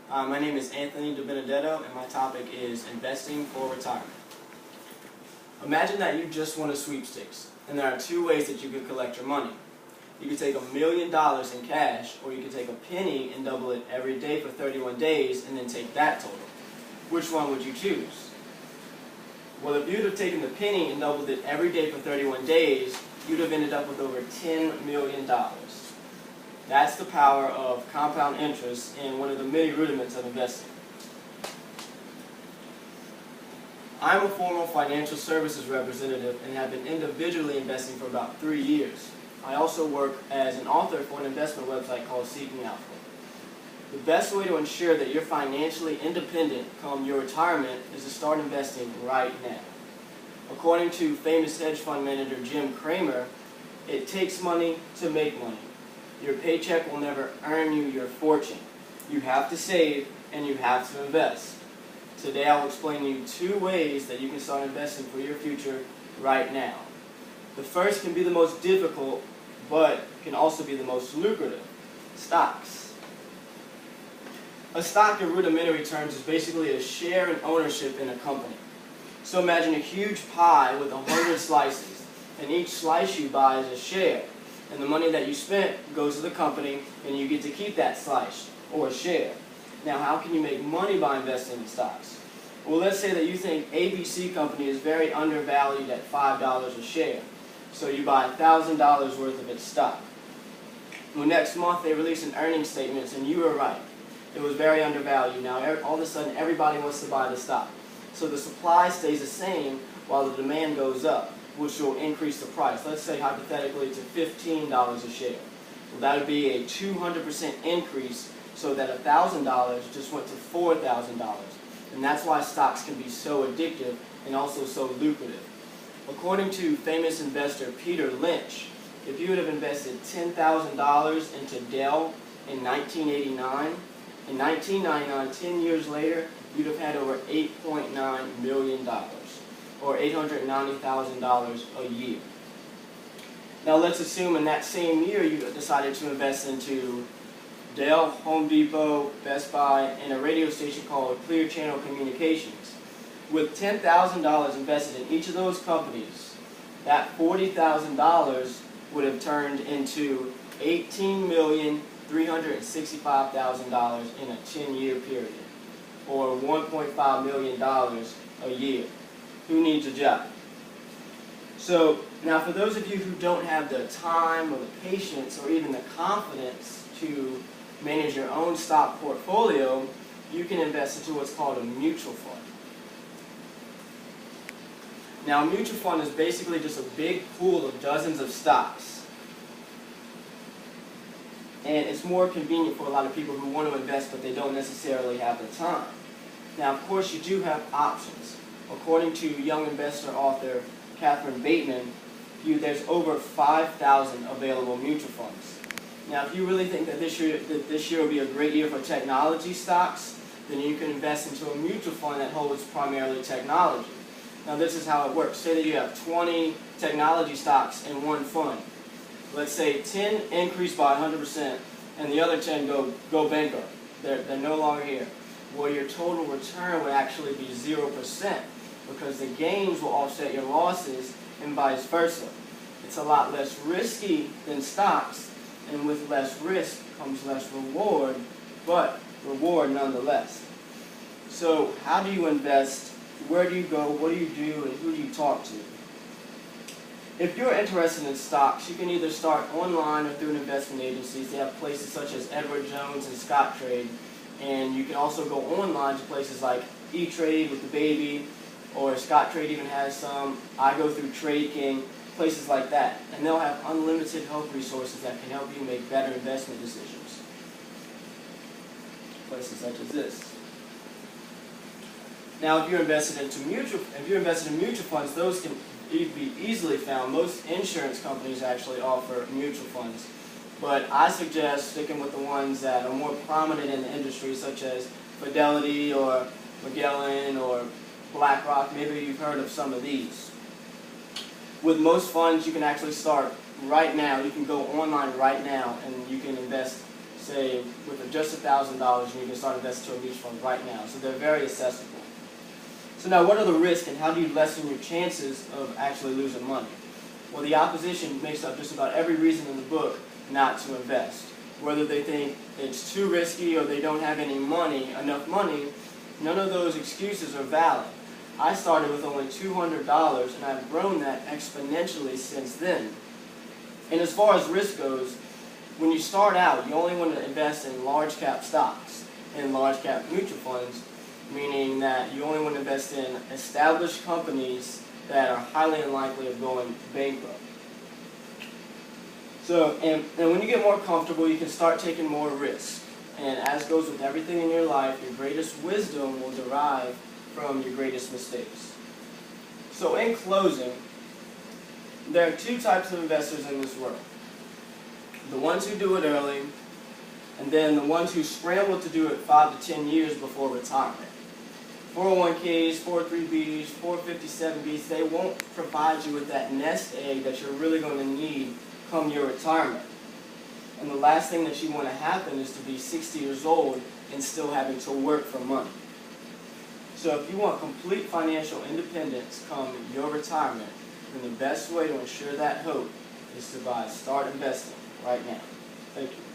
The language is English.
My name is Anthony DiBenedetto, and my topic is investing for retirement. Imagine that you just won a sweepstakes, and there are two ways that you could collect your money. You could take $1 million in cash, or you could take a penny and double it every day for 31 days, and then take that total. Which one would you choose? Well, if you'd have taken the penny and doubled it every day for 31 days, you'd have ended up with over $10 million. That's the power of compound interest and one of the many rudiments of investing. I'm a former financial services representative and have been individually investing for about 3 years. I also work as an author for an investment website called Seeking Alpha. The best way to ensure that you're financially independent come your retirement is to start investing right now. According to famous hedge fund manager Jim Cramer, it takes money to make money. Your paycheck will never earn you your fortune. You have to save and you have to invest. Today I will explain to you 2 ways that you can start investing for your future right now. The first can be the most difficult, but can also be the most lucrative: stocks. A stock in rudimentary terms is basically a share in ownership in a company. So imagine a huge pie with 100 slices, and each slice you buy is a share. And the money that you spent goes to the company, and you get to keep that slice, or a share. Now, how can you make money by investing in stocks? Well, let's say that you think ABC Company is very undervalued at $5 a share. So you buy $1,000 worth of its stock. Well, next month they release an earnings statement, and you were right. It was very undervalued. Now, all of a sudden, everybody wants to buy the stock. So the supply stays the same while the demand goes up, which will increase the price. Let's say hypothetically to $15 a share. Well, that would be a 200% increase, so that $1,000 just went to $4,000. And that's why stocks can be so addictive and also so lucrative. According to famous investor Peter Lynch, if you would have invested $10,000 into Dell in 1989, in 1999, 10 years later, you'd have had over $8.9 million. Or $890,000 a year. Now let's assume in that same year you decided to invest into Dell, Home Depot, Best Buy, and a radio station called Clear Channel Communications. With $10,000 invested in each of those companies, that $40,000 would have turned into $18,365,000 in a 10-year period, or $1.5 million a year. Who needs a job? So, now for those of you who don't have the time or the patience or even the confidence to manage your own stock portfolio, you can invest into what's called a mutual fund. Now, a mutual fund is basically just a big pool of dozens of stocks. And it's more convenient for a lot of people who want to invest but they don't necessarily have the time. Now, of course, you do have options. According to young investor author Catherine Bateman, there's over 5,000 available mutual funds. Now, if you really think that this year will be a great year for technology stocks, then you can invest into a mutual fund that holds primarily technology. Now, this is how it works. Say that you have 20 technology stocks in one fund. Let's say 10 increase by 100%, and the other 10 go bankrupt. They're no longer here. Well, your total return would actually be 0%. Because the gains will offset your losses and vice versa. It's a lot less risky than stocks, and with less risk comes less reward, but reward nonetheless. So how do you invest? Where do you go? What do you do? And who do you talk to? If you're interested in stocks, you can either start online or through an investment agencies. They have places such as Edward Jones and Scottrade, and you can also go online to places like E-Trade with the baby, or Scottrade even has some. I go through Trade King, places like that. And they'll have unlimited help resources that can help you make better investment decisions. Places such as this. Now, if you're invested in mutual funds, those can be easily found. Most insurance companies actually offer mutual funds. But I suggest sticking with the ones that are more prominent in the industry, such as Fidelity or Magellan or BlackRock. Maybe you've heard of some of these. With most funds, you can actually start right now. You can go online right now and you can invest say with just $1,000, you can start investing in mutual funds right now. So they're very accessible. So now, what are the risks and how do you lessen your chances of actually losing money? Well, the opposition makes up just about every reason in the book not to invest. Whether they think it's too risky or they don't have enough money, none of those excuses are valid. I started with only $200 and I've grown that exponentially since then. And as far as risk goes, when you start out, you only want to invest in large cap stocks and large cap mutual funds, meaning that you only want to invest in established companies that are highly unlikely of going bankrupt. So, and when you get more comfortable, you can start taking more risks. And as goes with everything in your life, your greatest wisdom will derive from your greatest mistakes. So in closing, there are two types of investors in this world. The ones who do it early, and then the ones who scramble to do it 5 to 10 years before retirement. 401ks, 403bs, 457bs, they won't provide you with that nest egg that you're really going to need come your retirement. And the last thing that you want to happen is to be 60 years old and still having to work for money. So if you want complete financial independence come your retirement, then the best way to ensure that hope is to start investing right now. Thank you.